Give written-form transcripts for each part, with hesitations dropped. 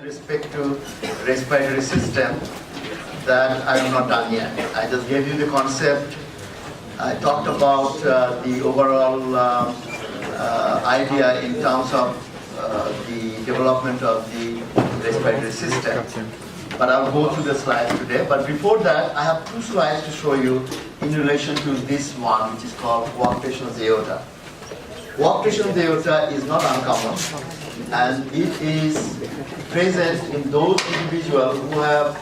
respect to respiratory system that I have not done yet. I just gave you the concept. I talked about the overall idea in terms of the development of the respiratory system. But I'll go through the slides today. But before that, I have two slides to show you in relation to this one, which is called coarctation aorta. Coarctation aorta is not uncommon, and it is present in those individuals who have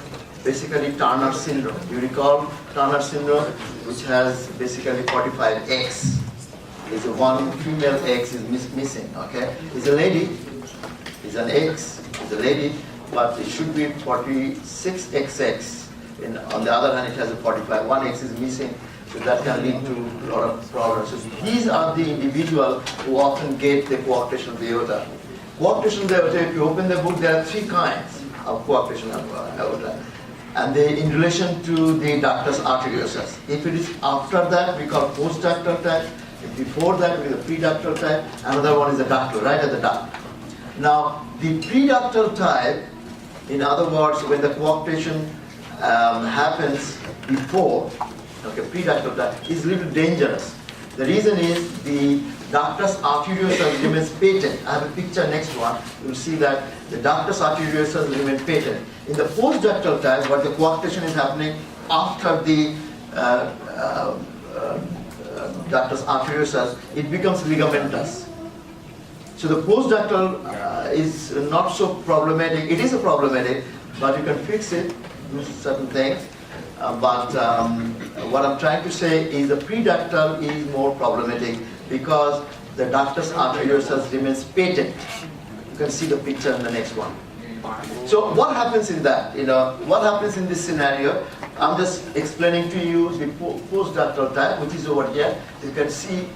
basically Turner syndrome. You recall Turner syndrome, which has basically 45X. It's a one female X is missing. Okay, it's a lady. It's an X. It's a lady, but it should be 46XX. And on the other hand, it has a 45. One X is missing. So that can lead to a lot of problems. So these are the individuals who often get the coarctation of the aorta. Coarctation of the aorta, if you open the book, there are three kinds of coarctation of aorta. And they in relation to the ductus arteriosus. If it is after that, we call post-ductal type. If before that, we call pre-ductal type. Another one is the ductal, right at the duct. Now, the pre-ductal type, in other words, when the coarctation happens before, okay, pre-ductal type, is a little dangerous. The reason is the ductus arteriosus remains patent. I have a picture next one. You will see that the ductus arteriosus remains patent. In the post-ductal type, what the coarctation is happening after the ductus arteriosus, it becomes ligamentous. So the post-ductal is not so problematic. It is a problematic, but you can fix it, do certain things. But what I'm trying to say is the pre-ductal is more problematic because the ductus arteriosus remains patent. You can see the picture in the next one. So what happens in that? What happens in this scenario? I'm just explaining to you the post-ductal type, which is over here. You can see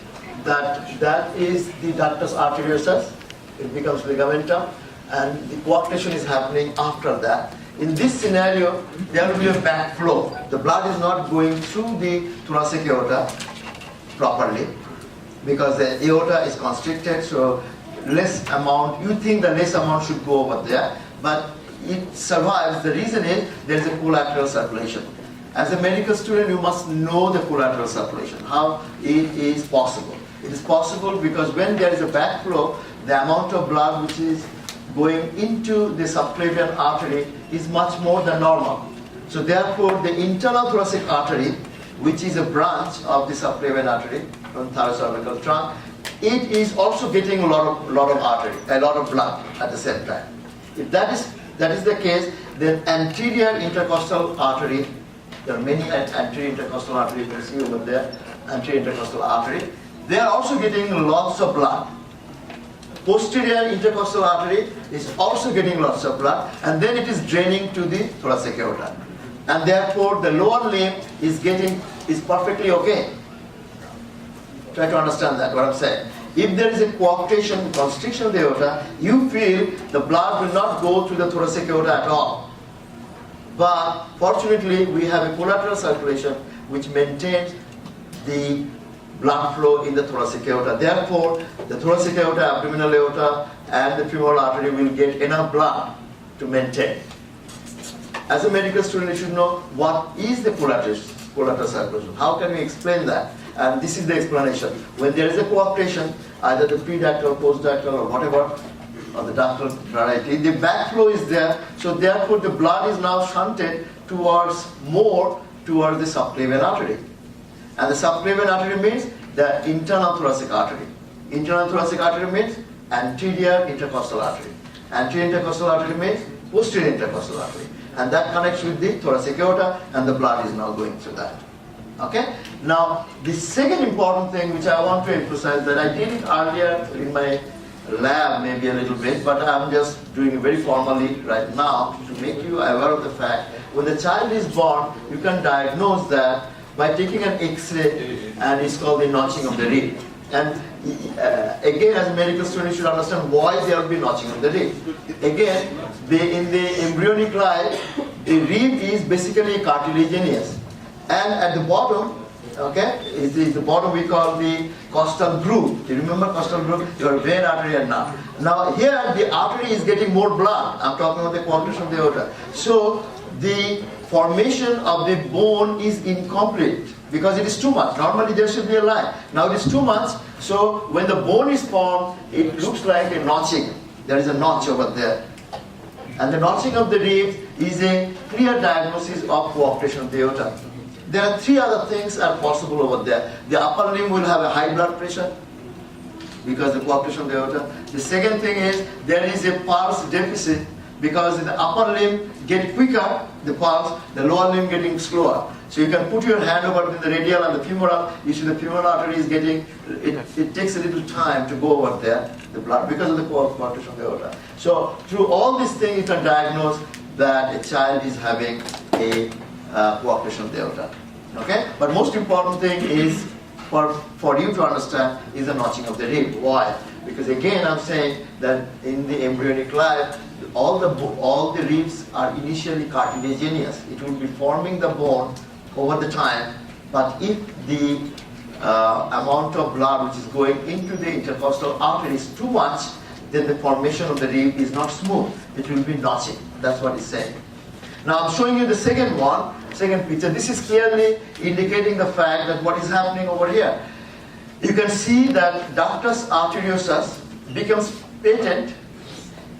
that is the ductus arteriosus. It becomes ligamentum, and the coarctation is happening after that. In this scenario, there will be a backflow. The blood is not going through the thoracic aorta properly because the aorta is constricted, so less amount, you think the less amount should go over there, but it survives. The reason is there is a collateral circulation. As a medical student, you must know the collateral circulation, how it is possible. It is possible because when there is a backflow, the amount of blood which is going into the subclavian artery is much more than normal. So therefore, the internal thoracic artery, which is a branch of the subclavian artery from thoracocervical trunk, it is also getting a lot of blood at the same time. If that is the case, then anterior intercostal artery, there are many anterior intercostal artery, you can see over there, anterior intercostal artery, they are also getting lots of blood. Posterior intercostal artery is also getting lots of blood, and then it is draining to the thoracic aorta. And therefore, the lower limb is perfectly okay. Try to understand that, what I'm saying. If there is a coarctation, constriction of the aorta, you feel the blood will not go to the thoracic aorta at all. But fortunately, we have a collateral circulation which maintains the blood flow in the thoracic aorta. Therefore, the thoracic aorta, abdominal aorta, and the femoral artery will get enough blood to maintain. As a medical student, you should know what is the collateral circulation. How can we explain that? And this is the explanation. When there is a coarctation, either the pre-ductal, post-ductal, or whatever, or the ductal variety, the backflow is there. So therefore, the blood is now shunted towards the subclavian artery. And the subclavian artery means the internal thoracic artery. Internal thoracic artery means anterior intercostal artery. Anterior intercostal artery means posterior intercostal artery. And that connects with the thoracic aorta, and the blood is now going through that. Okay? Now, the second important thing which I want to emphasize, that I did it earlier in my lab maybe a little bit, but I'm just doing it very formally right now to make you aware of the fact, when the child is born, you can diagnose that by taking an X-ray, and it's called the notching of the rib. And again, as a medical student, you should understand why there will be notching of the rib. Again, in the embryonic life, the rib is basically cartilaginous. And at the bottom, Okay, is the bottom we call the costal groove. Do you remember costal groove? Your vein, artery, and nerve. Now here the artery is getting more blood. I'm talking about the coagulation of the aorta. So the formation of the bone is incomplete because it is too much. Normally there should be a line. Now it is too much. So when the bone is formed, it looks like a notching. There is a notch over there. And the notching of the ribs is a clear diagnosis of coarctation of the aorta. There are three other things are possible over there. The upper limb will have a high blood pressure because the coarctation of the aorta. The second thing is there is a pulse deficit because the upper limb get quicker, the pulse, the lower limb getting slower. So you can put your hand over the radial and the femoral, you see the femoral artery is getting, it takes a little time to go over there, the blood, because of the coarctation of the aorta. So through all these things you can diagnose that a child is having a coarctation of the aorta. Okay? But most important thing is for you to understand is the notching of the rib. Why? Because again I'm saying that in the embryonic life, all the ribs are initially cartilaginous. It will be forming the bone over the time, but if the amount of blood which is going into the intercostal artery is too much, then the formation of the rib is not smooth. It will be notching. That's what it's saying. Now I'm showing you the second picture. This is clearly indicating the fact that what is happening over here. You can see that ductus arteriosus becomes patent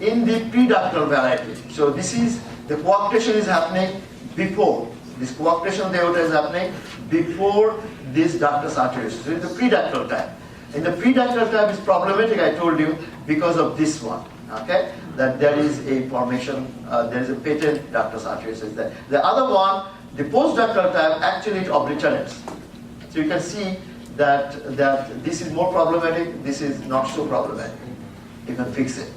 in the preductal variety. So this is, the coarctation is happening before. This coarctation of the aorta is happening before this ductus arteriosus. So it's the preductal type. In the preductal type is problematic, I told you, because of this one. Okay? That there is a formation, there is a patent ductus arteriosus there. The other one, the postductal type, actually it obliterates. So you can see that this is more problematic, this is not so problematic. You can fix it.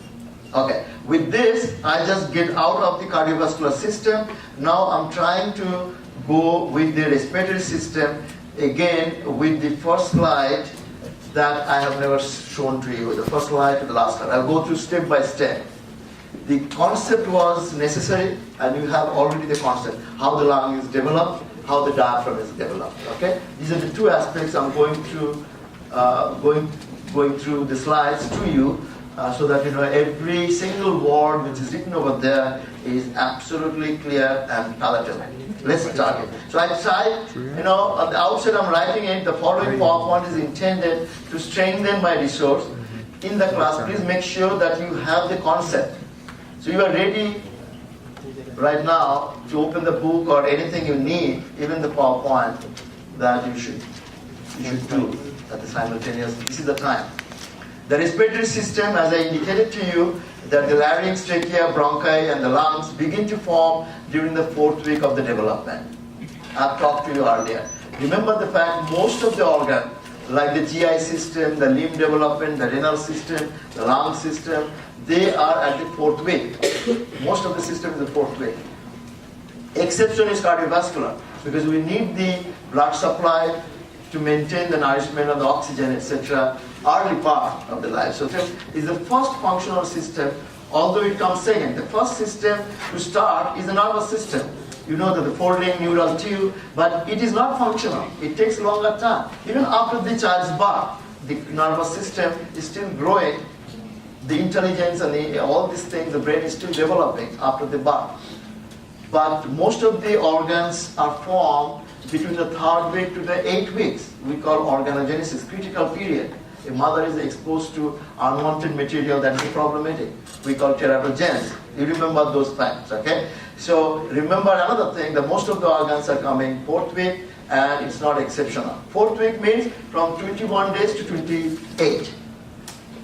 Okay, with this, I just get out of the cardiovascular system. Now I'm trying to go with the respiratory system again with the first slide that I have never shown to you, the first slide to the last slide. I'll go through step by step. The concept was necessary, and you have already the concept, how the lung is developed, how the diaphragm is developed. Okay, these are the two aspects I'm going through, going through the slides to you. So that you know every single word which is written over there is absolutely clear and palatable. Let's start it. So I tried, at the outset I'm writing it, the following PowerPoint is intended to strengthen my resource in the class. Please make sure that you have the concept. So you are ready right now to open the book or anything you need, even the PowerPoint, that you should do at the simultaneous. This is the time. The respiratory system, as I indicated to you, that the larynx, trachea, bronchi, and the lungs begin to form during the 4th week of the development. I've talked to you earlier. Remember the fact most of the organs, like the GI system, the limb development, the renal system, the lung system, they are at the 4th week. Most of the system is the 4th week. Exception is cardiovascular, because we need the blood supply to maintain the nourishment of the oxygen, etc., early part of the life. So this is the first functional system, although it comes second. The first system to start is the nervous system. You know that the folding neural tube, but it is not functional. It takes longer time. Even after the child's birth, the nervous system is still growing. The intelligence and all these things, the brain is still developing after the birth. But most of the organs are formed between the 3rd week to the 8 weeks. We call organogenesis, critical period. A mother is exposed to unwanted material that is problematic. We call teratogens. You remember those facts, okay? So remember another thing, that most of the organs are coming 4th week, and it's not exceptional. 4th week means from 21 days to 28.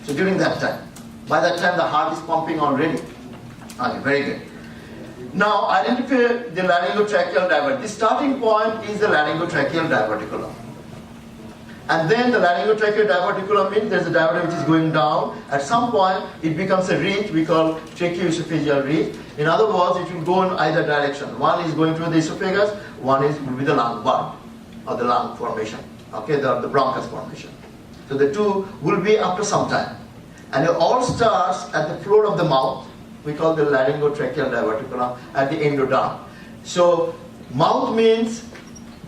So during that time. By that time the heart is pumping already. Okay, very good. Now identify the laryngotracheal diverticulum. The starting point is the laryngotracheal diverticulum. And then the laryngotracheal diverticulum means there's a diverticulum which is going down. At some point, it becomes a ridge we call tracheoesophageal ridge. In other words, it will go in either direction. One is going through the esophagus, one is with the lung bud, or the lung formation, okay, the bronchus formation. So the two will be after some time. And it all starts at the floor of the mouth. We call the laryngotracheal diverticulum at the endoderm. So mouth means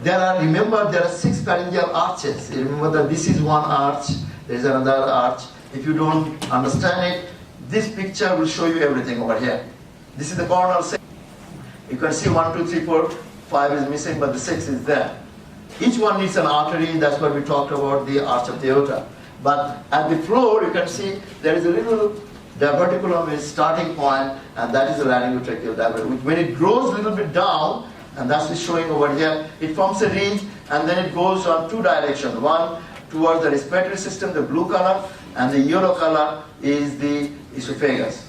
Remember, there are 6 pharyngeal arches. You remember that this is one arch, there is another arch. If you don't understand it, this picture will show you everything over here. This is the coronal section. You can see 1, 2, 3, 4, 5 is missing, but the 6 is there. Each one needs an artery, that's what we talked about, the arch of the aorta. But at the floor, you can see there is a little diverticulum is starting point, and that is the laryngotracheal diverticulum. When it grows a little bit down, and that's showing over here, it forms a ridge, and then it goes on 2 directions. One towards the respiratory system, the blue color, and the yellow color is the esophagus.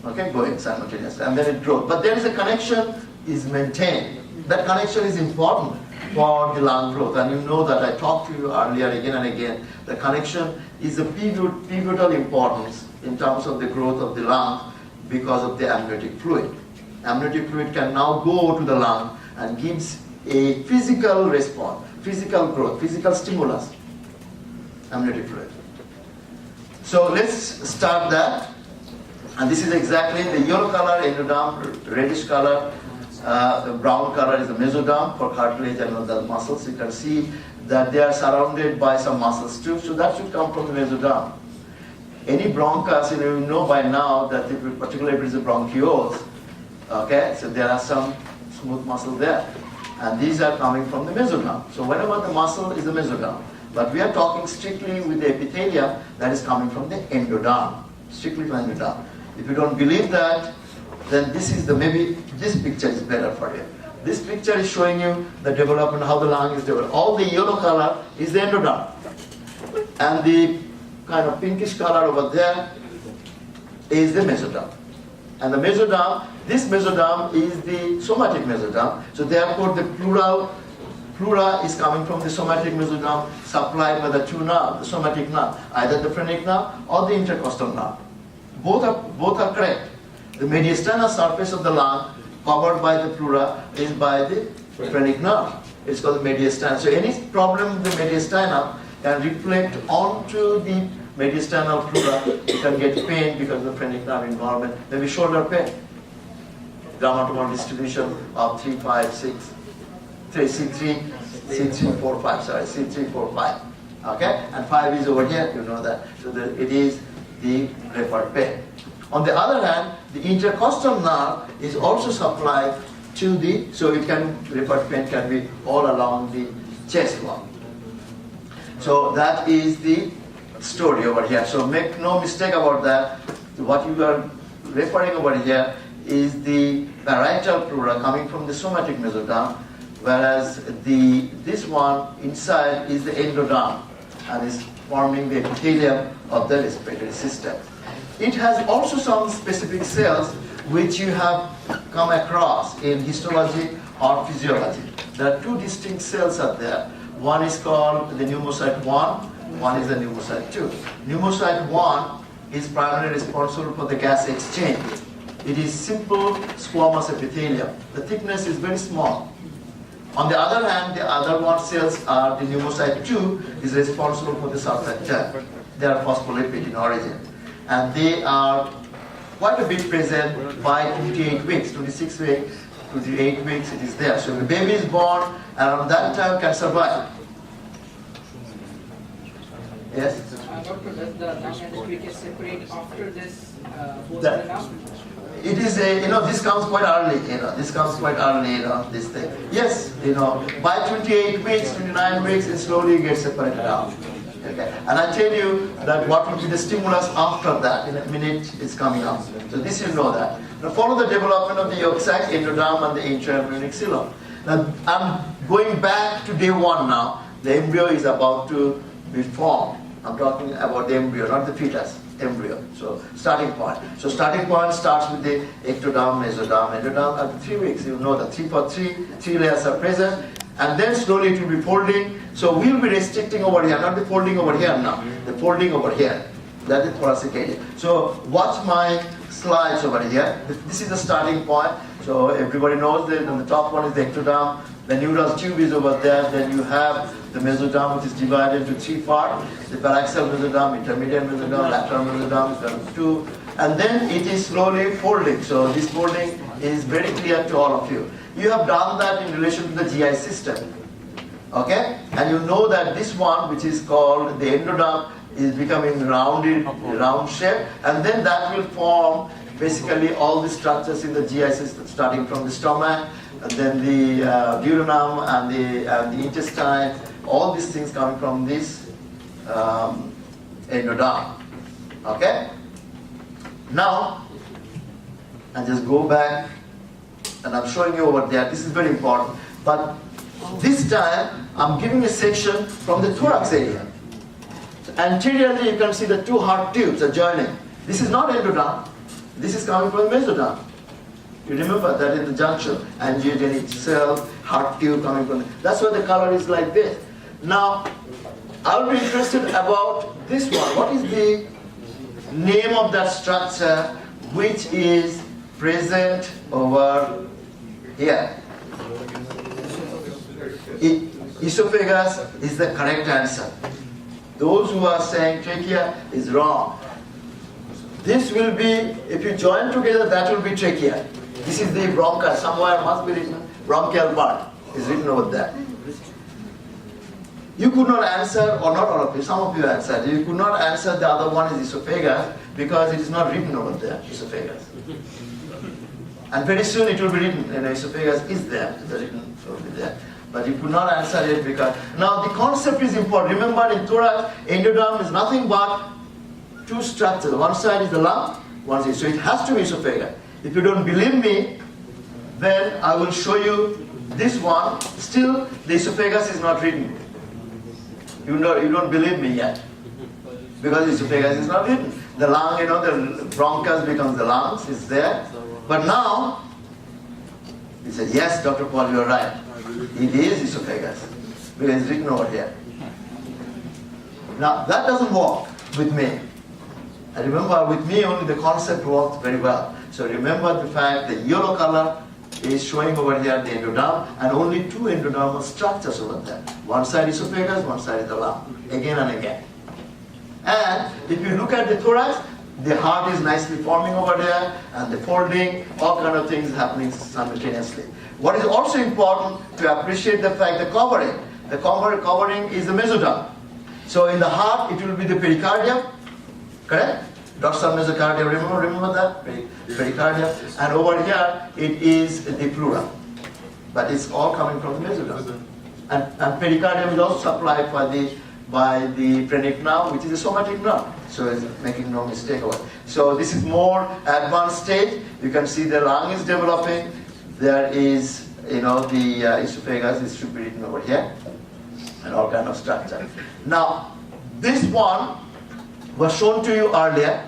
Okay, going simultaneously, and then it grows. But there is a connection is maintained. That connection is important for the lung growth, and you know that I talked to you earlier again and again. The connection is a pivotal importance in terms of the growth of the lung because of the amniotic fluid. Amniotic fluid can now go to the lung and gives a physical response, physical growth, physical stimulus, amniotic fluid. So let's start that. And this is exactly the yellow color endoderm, reddish color, the brown color is the mesoderm for cartilage and other muscles. You can see that they are surrounded by some muscles too. So that should come from the mesoderm. Any bronchus, you know by now that particularly if it is a bronchioles, okay, so there are some smooth muscle there. And these are coming from the mesoderm. So whenever the muscle is the mesoderm. But we are talking strictly with the epithelia that is coming from the endoderm, strictly from the endoderm. If you don't believe that, then maybe this picture is better for you. This picture is showing you the development, how the lung is developed. All the yellow color is the endoderm. And the kind of pinkish color over there is the mesoderm. And the mesoderm, this mesoderm is the somatic mesoderm. So therefore the pleura is coming from the somatic mesoderm supplied by the 2 nerves, the somatic nerve, either the phrenic nerve or the intercostal nerve. Both are correct. The mediastinal surface of the lung covered by the pleura is by the phrenic nerve. It's called the mediastinum. So any problem with the mediastinum can reflect onto the mediastinal pleura. You can get pain because of the phrenic nerve involvement. Maybe shoulder pain. Dermatomal distribution of 3, 5, 6, 3, C3, 4, 5. Sorry, C3, 4, 5. Okay, and 5 is over here. You know that. So it is the referred pain. On the other hand, the intercostal nerve is also supplied to the, so it can, referred pain can be all along the chest wall. So that is the story over here. So make no mistake about that. What you are referring over here is the parietal pleura coming from the somatic mesoderm, whereas this one inside is the endoderm and is forming the epithelium of the respiratory system. It has also some specific cells which you have come across in histology or physiology. There are 2 distinct cells out there. One is called the pneumocyte 1, one is the pneumocyte 2. Pneumocyte 1 is primarily responsible for the gas exchange. It is simple squamous epithelium. The thickness is very small. On the other hand, the other one cells are the pneumocyte 2 is responsible for the surfactant. They are phospholipid in origin. And they are quite a bit present by 28 weeks, 26 weeks, 28 weeks it is there. So the baby is born around that time can survive. Yes? Doctor, does the lung and the trachea separate after this It is this comes quite early, this thing. Yes, by 28 weeks, 29 weeks, it slowly gets separated out. Okay. And I tell you that what will be the stimulus after that, in a minute, is coming up. So this you know that. Now follow the development of the yolk sac, endoderm, and the intraembryonic xylem. Now I'm going back to day 1 now. The embryo is about to be formed. I'm talking about the embryo, not the fetus. Embryo. So starting point. So starting point starts with the ectoderm, mesoderm, endoderm. At 3 weeks, you know that 3 layers are present, and then slowly it will be folding. So we'll be restricting over here, not the folding over here now, the folding over here. That is thoracic area. So watch my slides over here. This is the starting point. So everybody knows that on the top one is the ectoderm. The neural tube is over there. Then you have the mesoderm, which is divided into 3 parts. The paraxial mesoderm, intermediate mesoderm, lateral mesoderm, there are 2. And then it is slowly folding. So this folding is very clear to all of you. You have done that in relation to the GI system. Okay? And you know that this one, which is called the endoderm, is becoming round shape, and then that will form basically all the structures in the GI system, starting from the stomach, and then the duodenum and the intestine, all these things coming from this endoderm. Okay? Now, I just go back, and I'm showing you over there. This is very important. But this time, I'm giving a section from the thorax area. Anteriorly, you can see the two heart tubes are joining. This is not endoderm. This is coming from mesoderm. You remember that in the junction, angiogenic cell, heart tube coming from. That's why the color is like this. Now, I'll be interested about this one. What is the name of that structure which is present over here? Esophagus is the correct answer. Those who are saying trachea is wrong. This will be, if you join together, that will be trachea. This is the bronchus. Somewhere must be written bronchial part. Is written over there. You could not answer, or not all of you, some of you answered. You could not answer the other one is esophagus because it is not written over there, esophagus. And very soon it will be written, esophagus is there, it's written over there. But you could not answer it because, now the concept is important. Remember in thorax, endoderm is nothing but two structures. One side is the lung, one side, so it has to be esophagus. If you don't believe me, then I will show you this one. Still, the esophagus is not written. You don't believe me yet. Because the esophagus is not written. The lung, the bronchus becomes the lungs, it's there. But now, he said, yes, Dr. Paul, you're right. It is esophagus. Because it's written over here. Now, that doesn't work with me. And remember, with me only the concept works very well. So remember the fact that yellow color is showing over here the endoderm, and only two endodermal structures over there. One side is esophagus, one side is the lung, again and again. And if you look at the thorax, the heart is nicely forming over there, and the folding, all kind of things happening simultaneously. What is also important to appreciate the fact the covering is the mesoderm. So in the heart, it will be the pericardium, correct? Dorsal mesocardium, remember that? Pericardium. And over here, it is the pleura. But it's all coming from the mesoderm. And pericardium is also supplied by the phrenic nerve, which is a somatic nerve. So it's making no mistake about it. So this is more advanced stage. You can see the lung is developing. There is, the esophagus is should be written over here. And all kind of structure. Now, this one was shown to you earlier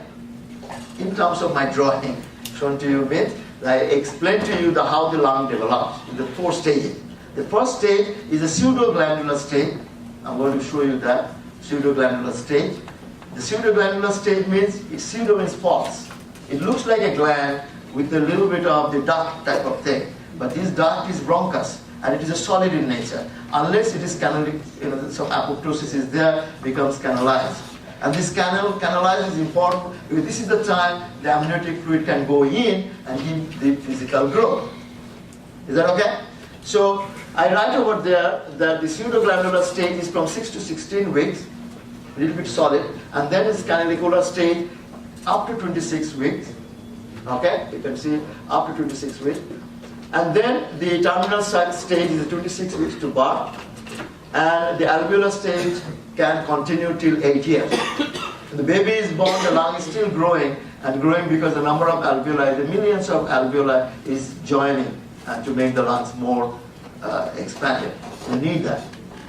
in terms of my drawing. Shown to you means I explained to you how the lung develops in the 4 stages. The first stage is a pseudoglandular stage. I'm going to show you that pseudoglandular stage. The pseudoglandular stage means pseudo means false. It looks like a gland with a little bit of the duct type of thing, but this duct is bronchus and it is a solid in nature. Unless it is canalic, some apoptosis is there, becomes canalized. And this canalized is important because this is the time the amniotic fluid can go in and give the physical growth. Is that okay? So I write over there that the pseudoglandular stage is from 6 to 16 weeks, a little bit solid, and then it's canalicular stage up to 26 weeks. Okay, you can see up to 26 weeks. And then the terminal stage is 26 weeks to birth, and the alveolar stage can continue till 8 years. When the baby is born, the lung is still growing, and growing because the number of alveoli, the millions of alveoli is joining and to make the lungs more expanded. You need that.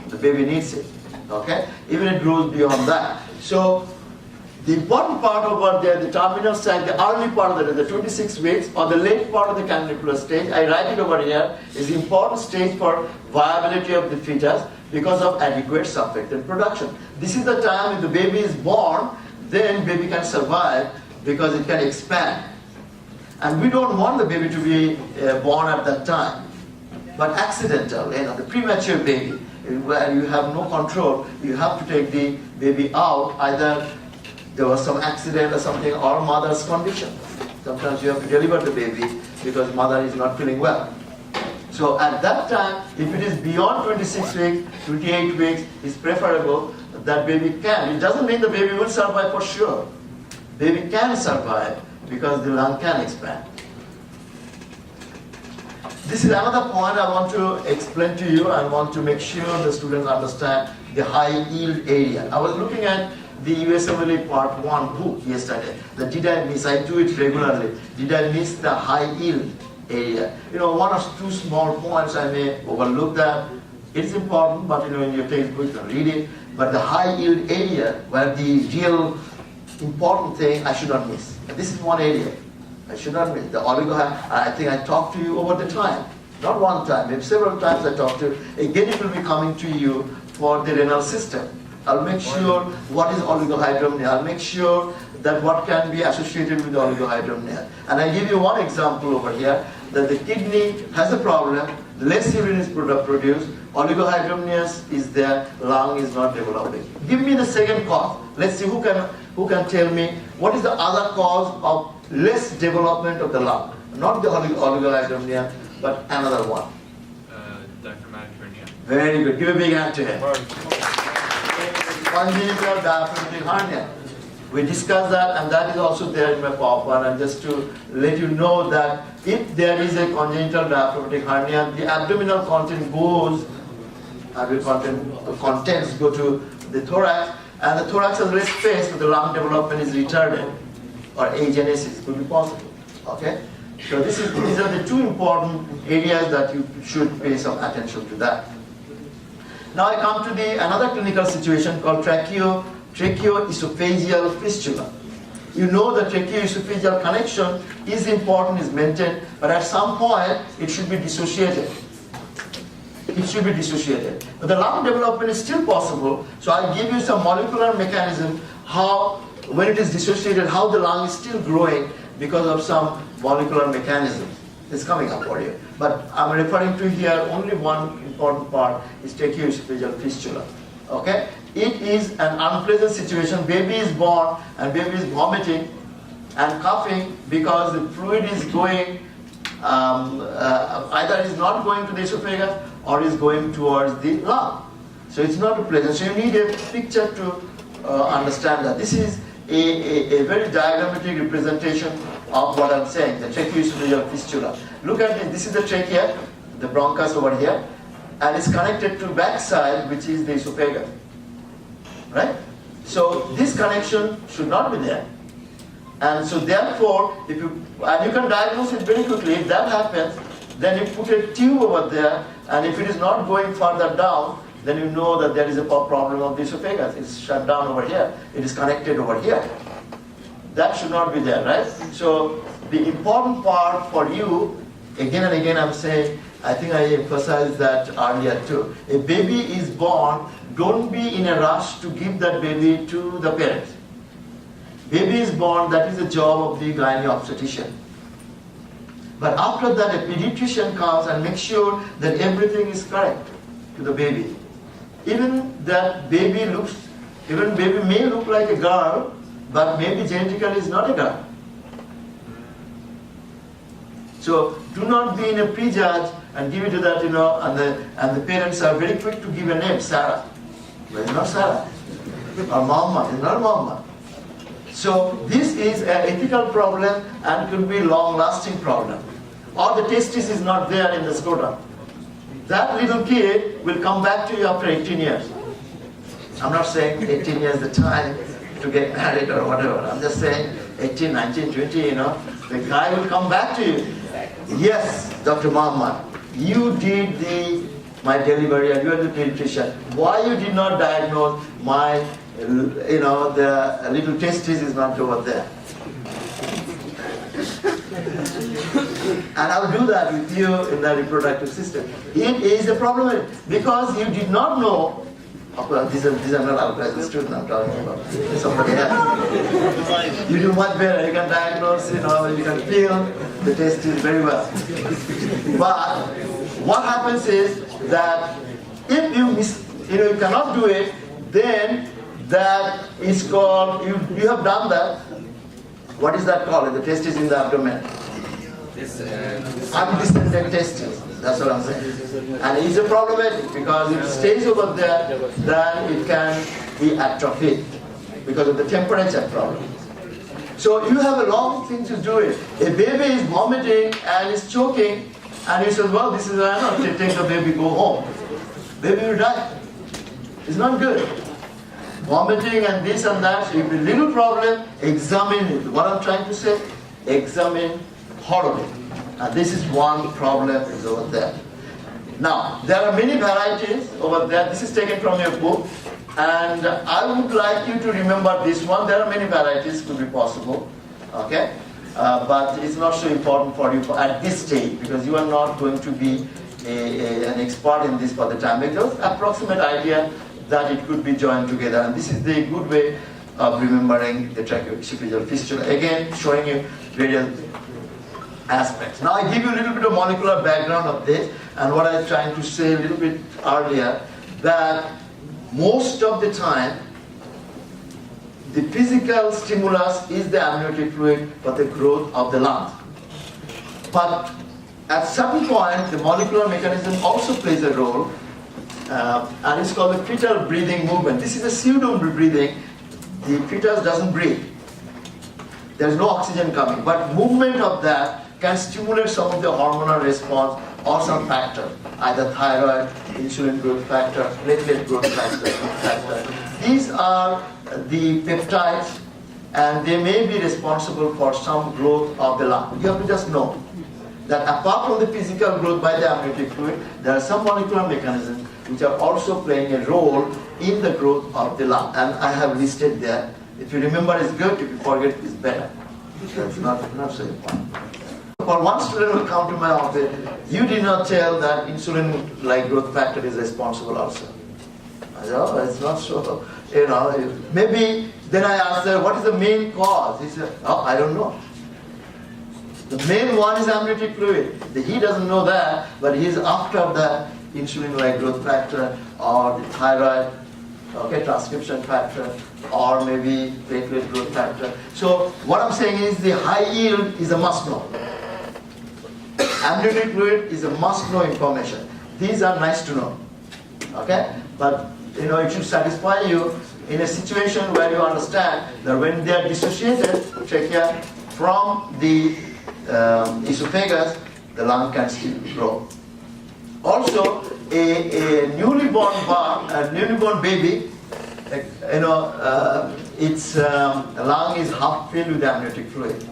The baby needs it. Okay? Even it grows beyond that. So the important part over there, the terminal stage, the early part of the 26 weeks or the late part of the canalicular stage, I write it over here, is the important stage for viability of the fetus because of adequate surfactant production. This is the time when the baby is born, then baby can survive because it can expand. And we don't want the baby to be born at that time. But accidental, the premature baby, where you have no control, you have to take the baby out. Either there was some accident or something, or mother's condition. Sometimes you have to deliver the baby because mother is not feeling well. So at that time, if it is beyond 26 weeks, 28 weeks, it's preferable that baby can. It doesn't mean the baby will survive for sure. Baby can survive because the lung can expand. This is another point I want to explain to you and want to make sure the students understand the high yield area. I was looking at the USMLE Part 1 book yesterday. Did I miss? I do it regularly. Did I miss the high yield area? One or two small points I may overlook that. It's important, but in your textbook you can read it. But the high yield area, where the real important thing I should not miss. This is one area. I should not miss. The oligohydramnion, I think I talked to you over the time. Not one time, maybe several times I talked to you. Again, it will be coming to you for the renal system. I'll make sure what is oligohydramnion. I'll make sure that what can be associated with oligohydramnion. And I give you one example over here, that the kidney has a problem, less urine is produced, oligohydramnion is there, lung is not developing. Give me the second cause. Let's see who can tell me what is the other cause of less development of the lung. Not the oligohydramnion, but another one. Diaphragmatic hernia. Very good. Give a big hand to him. Congenital diaphragmatic hernia. We discussed that, and that is also there in my PowerPoint. And just to let you know that if there is a congenital diaphragmatic hernia, the abdominal content goes, contents go to the thorax, and the thorax has less space, so the lung development is retarded, or agenesis could be possible. Okay? So these are the two important areas that you should pay some attention to that. Now I come to another clinical situation called tracheoesophageal fistula. You know the tracheoesophageal connection is important, is maintained, but at some point it should be dissociated. It should be dissociated. But the lung development is still possible, so I give you some molecular mechanism how, when it is dissociated, how the lung is still growing because of some molecular mechanism. It's coming up for you. But I'm referring to here only one important part is tracheoesophageal fistula. Okay? It is an unpleasant situation. Baby is born and baby is vomiting and coughing because the fluid is going, either is not going to the esophagus or is going towards the lung. So it's not pleasant. So you need a picture to understand that. This is a very diagrammatic representation of what I'm saying, the tracheoesophageal fistula. Look at this. This is the trachea, the bronchus over here, and it's connected to backside, which is the esophagus. Right? So this connection should not be there. And so therefore, and you can diagnose it very quickly. If that happens, then you put a tube over there, and if it is not going further down, then you know that there is a problem of the esophagus. It's shut down over here. It is connected over here. That should not be there, right? So the important part for you, again and again I'm saying, I think I emphasized that earlier too. A baby is born, don't be in a rush to give that baby to the parents. Baby is born, that is the job of the gynae obstetrician. But after that, a pediatrician comes and makes sure that everything is correct to the baby. Even baby may look like a girl, but maybe genetically is not a girl. So do not be in a prejudge and give it to that, and the parents are very quick to give a name, Sarah. But it's not Sarah. Or Mama, it's not Mama. So this is an ethical problem and could be long-lasting problem. Or the testis is not there in the scrotum. That little kid will come back to you after 18 years. I'm not saying 18 years the time to get married or whatever. I'm just saying 18, 19, 20, the guy will come back to you. Yes, Dr. Muhammad, you did my delivery and you are the pediatrician. Why you did not diagnose my, the little testis is not over there? And I'll do that with you in the reproductive system. It is a problem because you did not know. Well, these are not our present students I'm talking about. Somebody else. You do much better. You can diagnose, you can feel the testis very well. But what happens is that if you you cannot do it, then that is called, you have done that. What is that called? The testis in the abdomen. undescended testes. That's what I'm saying. And it's a problematic because if it stays over there, then it can be atrophied because of the temperature problem. So you have a long thing to do it. A baby is vomiting and is choking, and you say, well, this is enough. Take the baby, go home. Baby will die. It's not good. Vomiting and this and that, if a little problem, examine it. What I'm trying to say, examine thoroughly. And this is one problem is over there. Now, there are many varieties over there. This is taken from your book. And I would like you to remember this one. There are many varieties could be possible. Okay? But it's not so important for you at this stage because you are not going to be an expert in this for the time. Because approximate idea that it could be joined together. And this is the good way of remembering the tracheoesophageal fistula. Again, showing you various aspects. Now I give you a little bit of molecular background of this and what I was trying to say a little bit earlier, that most of the time the physical stimulus is the amniotic fluid for the growth of the lungs. But at some point the molecular mechanism also plays a role, and it's called the fetal breathing movement. This is a pseudo breathing. The fetus doesn't breathe. There's no oxygen coming, but movement of that can stimulate some of the hormonal response or some factor, either thyroid, insulin growth factor, platelet growth factor. These are the peptides, and they may be responsible for some growth of the lung. You have to just know that apart from the physical growth by the amniotic fluid, there are some molecular mechanisms which are also playing a role in the growth of the lung. And I have listed there. If you remember, it's good. If you forget, it's better. That's not so important. For one student who come to my office, you did not tell that insulin-like growth factor is responsible also. I said, oh, it's not so. Maybe then I asked her, what is the main cause? He said, oh, I don't know. The main one is amniotic fluid. He doesn't know that, but he's after the insulin-like growth factor or the thyroid, transcription factor, or maybe platelet growth factor. So what I'm saying is the high yield is a must-know. Amniotic fluid is a must-know information. These are nice to know. Okay? But it should satisfy you in a situation where you understand that when they are dissociated, trachea from the esophagus, the lung can still grow. Also, a newly born baby, its lung is half filled with amniotic fluid.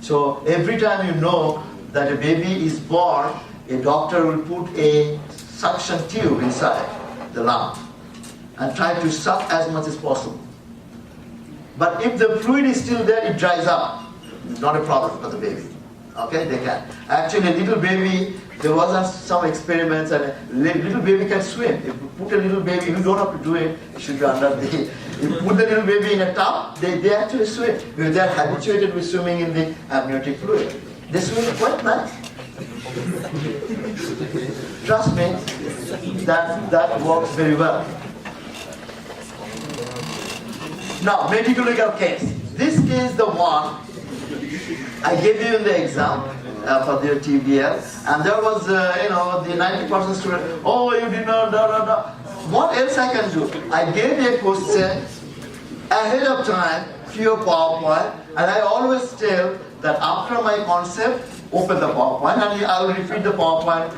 So every time you know that a baby is born, a doctor will put a suction tube inside the lung and try to suck as much as possible. But if the fluid is still there, it dries up. It's not a problem for the baby. Okay, they can. Actually, a little baby, there was some experiments, and a little baby can swim. If you put a little baby, you don't have to do it, it should be under the... If you put the little baby in a tub, they actually swim. Because they are habituated with swimming in the amniotic fluid. They swim quite nice. Trust me, that works very well. Now, medical case. This case, the one I gave you in the exam for the TBL, and there was, the 90% student, oh, you did not, What else I can do? I gave you a question ahead of time to your PowerPoint, and I always tell that after my concept, open the PowerPoint, and I will repeat the PowerPoint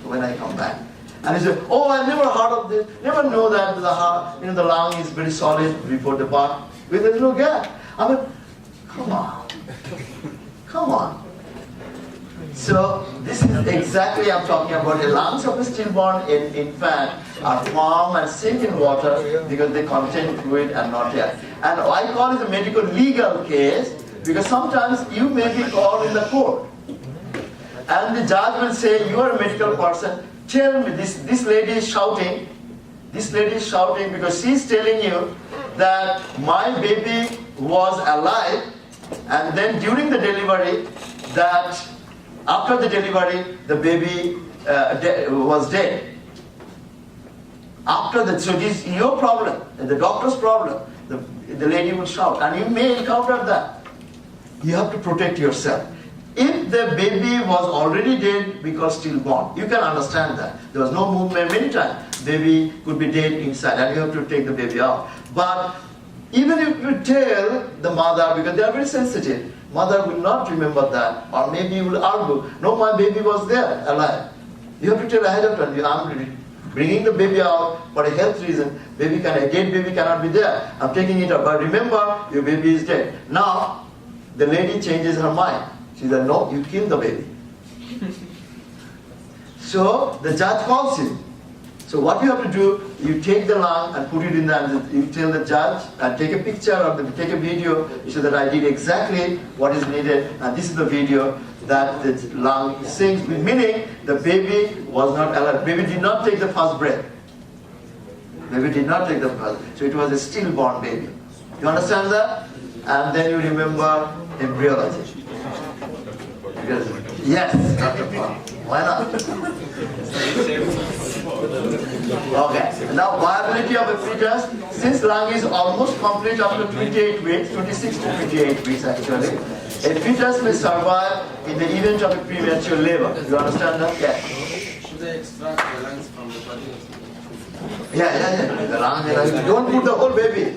when I come back. And he said, oh, I never heard of this, never know that the lung is very solid before the part, with a little gap. I mean, come on. So this is exactly I'm talking about. The lungs of a stillborn infant are warm and sink in water because they contain fluid and not air. And I call it a medical legal case because sometimes you may be called in the court. And the judge will say, you are a medical person, tell me, this lady is shouting. This lady is shouting because she's telling you that my baby was alive, and then during the delivery, that after the delivery, the baby was dead. So this is your problem, the doctor's problem. The lady will shout, and you may encounter that. You have to protect yourself. If if the baby was already dead because stillborn, you can understand that. There was no movement many times. Baby could be dead inside and you have to take the baby out. But even if you tell the mother, because they are very sensitive, mother will not remember that, or maybe you will argue, no, my baby was there, alive. You have to tell ahead of time, I'm bringing the baby out for a health reason. A dead baby cannot be there. I'm taking it out. But remember, your baby is dead. Now, the lady changes her mind. She said, no, you kill the baby. So the judge calls him. So what you have to do, you take the lung and put it in the, you tell the judge, and take a picture or take a video so that I did exactly what is needed. And this is the video that the lung sings, meaning the baby was not alive. Baby did not take the first breath. Baby did not take the first. So it was a stillborn baby. You understand that? And then you remember embryology. Yes, Dr. Paul. Why not? Okay. Now, viability of a fetus, since lung is almost complete after 28 weeks, 26 to 28 weeks actually, a fetus may survive in the event of a premature labor. You understand that? Yes. Should they extract the lungs from the body? Yeah. The lung, don't put the whole baby.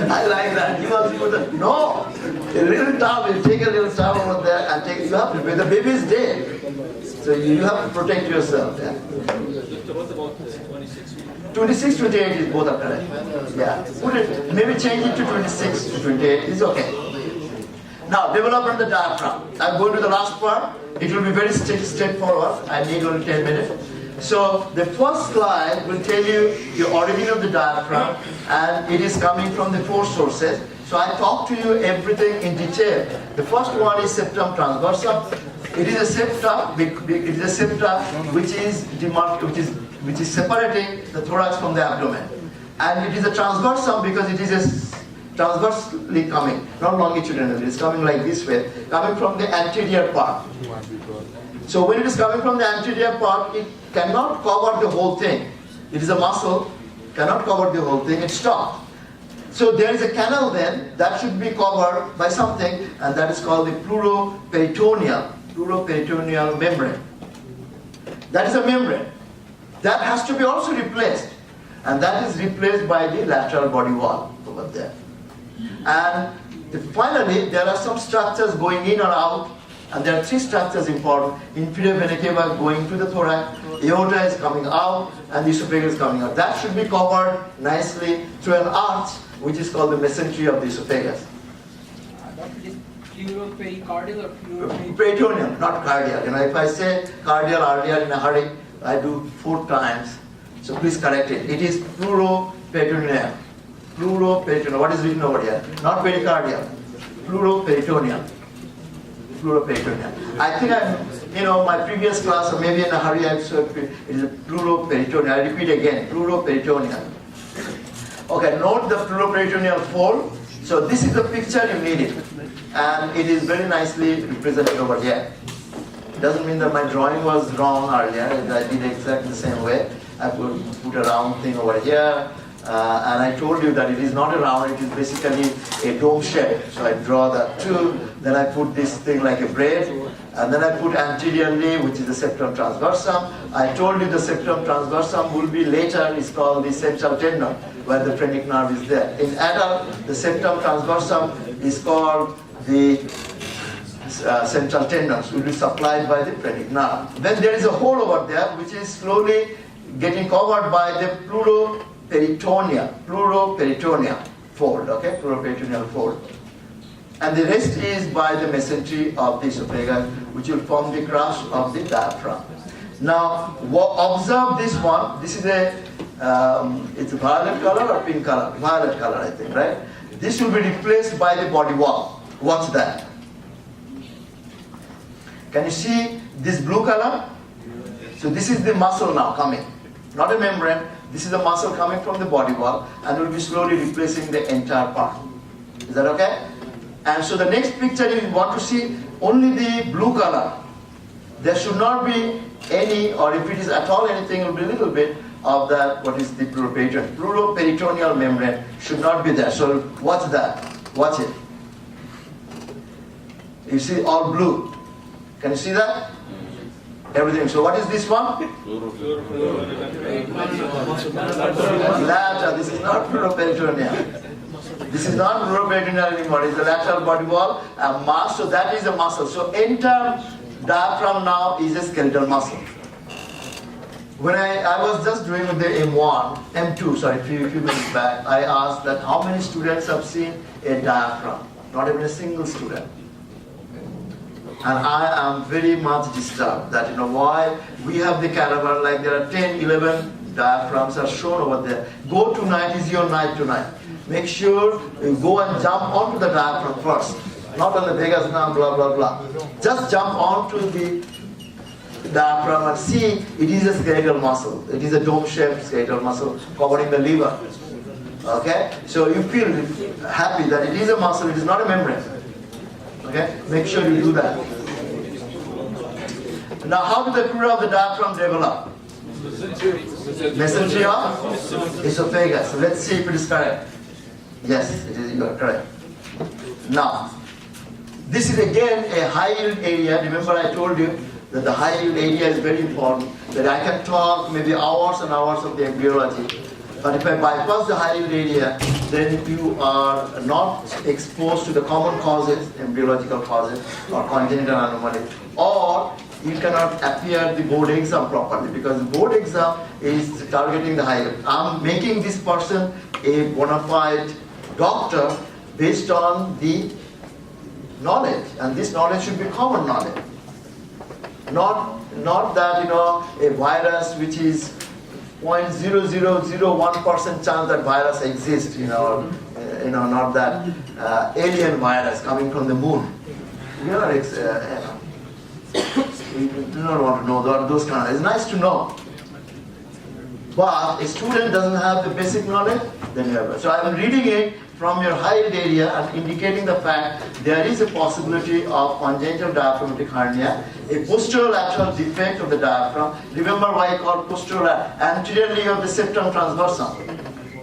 I like that. You also put the, no. A little towel, you take a little towel over there and take, you have to, the baby is dead. So you have to protect yourself. Yeah. What about 26 weeks? 26, 28 is both are correct. Yeah. Put it, maybe change it to 26 to 28 is okay. Now, development of the diaphragm. I'm going to the last part. It will be very straightforward. I need only 10 minutes. So, the first slide will tell you the origin of the diaphragm, and it is coming from the 4 sources. So, I talk to you everything in detail. The first one is septum transversum. It is a septum. It is a septum which is separating the thorax from the abdomen, and it is a transversum because it is a transversely coming, not longitudinally. It's coming like this way, coming from the anterior part. So when it is coming from the anterior part, it cannot cover the whole thing. It is a muscle, cannot cover the whole thing, it stops. So there is a canal then that should be covered by something, and that is called the pleuroperitoneal membrane. That is a membrane. That has to be also replaced, and that is replaced by the lateral body wall over there. And finally, there are some structures going in or out, and there are 3 structures important. Inferior vena cava going to the thorax, aorta is coming out, and the esophagus is coming out. That should be covered nicely through an arch, which is called the mesentery of the esophagus. Doctor, is pleuropericardial or Peritoneal, not cardiac. If I say cardial earlier in a hurry, I do 4 times. So please correct it. It is pleuroperitoneal. Pleuroperitoneal. What is written over here? Not pericardial. Pleuroperitoneal. Pleuroperitoneal. I think my previous class, or maybe in a hurry, I said it is a pleuroperitoneal. I repeat again, pleuroperitoneal. Okay, note the pleuroperitoneal fold. So this is the picture you needed, and it is very nicely represented over here. It doesn't mean that my drawing was wrong earlier. I did exactly the same way. I put a round thing over here. And I told you that it is not a round, it is basically a dome shape. So I draw that too. Then I put this thing like a braid. And then I put anteriorly, which is the septum transversum. I told you the septum transversum will be later, it's called the central tendon, where the phrenic nerve is there. In adult, the septum transversum is called the central tendons, will be supplied by the phrenic nerve. Then there is a hole over there, which is slowly getting covered by the pleuroperitoneal fold, okay, pleuroperitoneal fold. And the rest is by the mesentery of the esophagus, which will form the crust of the diaphragm. Now, observe this one. This is it's a violet color or pink color? Violet color, I think, right? This will be replaced by the body wall. Watch that. Can you see this blue color? So this is the muscle now coming, not a membrane. This is the muscle coming from the body wall, and will be slowly replacing the entire part. Is that okay? And so the next picture, you want to see only the blue color. There should not be any, or if it is at all anything, it will be a little bit of that, what is the pleuroperitoneal? Pleuroperitoneal membrane should not be there. So watch that. Watch it. You see all blue. Can you see that? Everything. So what is this one? Lateral. This is not pleuroperitoneal. This is not pleuroperitoneal anymore. It's the lateral body wall and mass. So that is a muscle. So entire diaphragm now is a skeletal muscle. When I was just doing the M2, sorry, few minutes back, I asked that how many students have seen a diaphragm? Not even a single student. And I am very much disturbed that, why we have the cadaver, like there are 10, 11 diaphragms are shown over there. Go tonight is your night tonight. Make sure you go and jump onto the diaphragm first. Not on the Vegas now, blah, blah, blah. Just jump onto the diaphragm and see it is a skeletal muscle. It is a dome-shaped skeletal muscle covering the liver. Okay? So you feel happy that it is a muscle, it is not a membrane. Okay? Make sure you do that. Now, how did the pleura of the diaphragm develop? Mesentery of esophagus. So let's see if it is correct. Yes, it is. You are correct. Now, this is again a high yield area. Remember, I told you that the high yield area is very important. That I can talk maybe hours and hours of the embryology. But if I bypass the high yield area, then you are not exposed to the common causes, embryological causes, or congenital anomaly, or you cannot appear the board exam properly, because the board exam is targeting the high yield. I'm making this person a bona fide doctor based on the knowledge, and this knowledge should be common knowledge. Not that a virus which is 0.0001% chance that virus exists, not that alien virus coming from the moon. We do not want to know those kind of. It's nice to know, but a student doesn't have the basic knowledge. Then you have. So I'm reading it from your high yield area and indicating the fact there is a possibility of congenital diaphragmatic hernia, a posterolateral defect of the diaphragm. Remember why I call posterolateral? Anteriorly you have the septum transversum.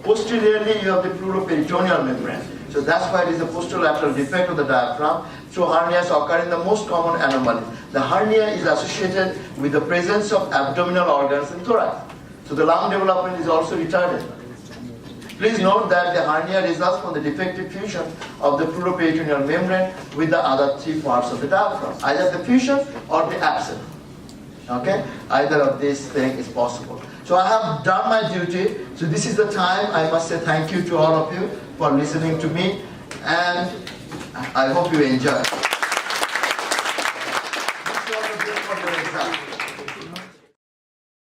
Posteriorly you have the pleuroperitoneal membrane. So that's why it is a posterolateral defect of the diaphragm. So hernias occur in the most common anomalies. The hernia is associated with the presence of abdominal organs in thorax. So the lung development is also retarded. Please note that the hernia results from the defective fusion of the pleuroperitoneal membrane with the other three parts of the diaphragm, either the fusion or the absence. Okay? Either of these things is possible. So I have done my duty. So this is the time I must say thank you to all of you for listening to me, and I hope you enjoy.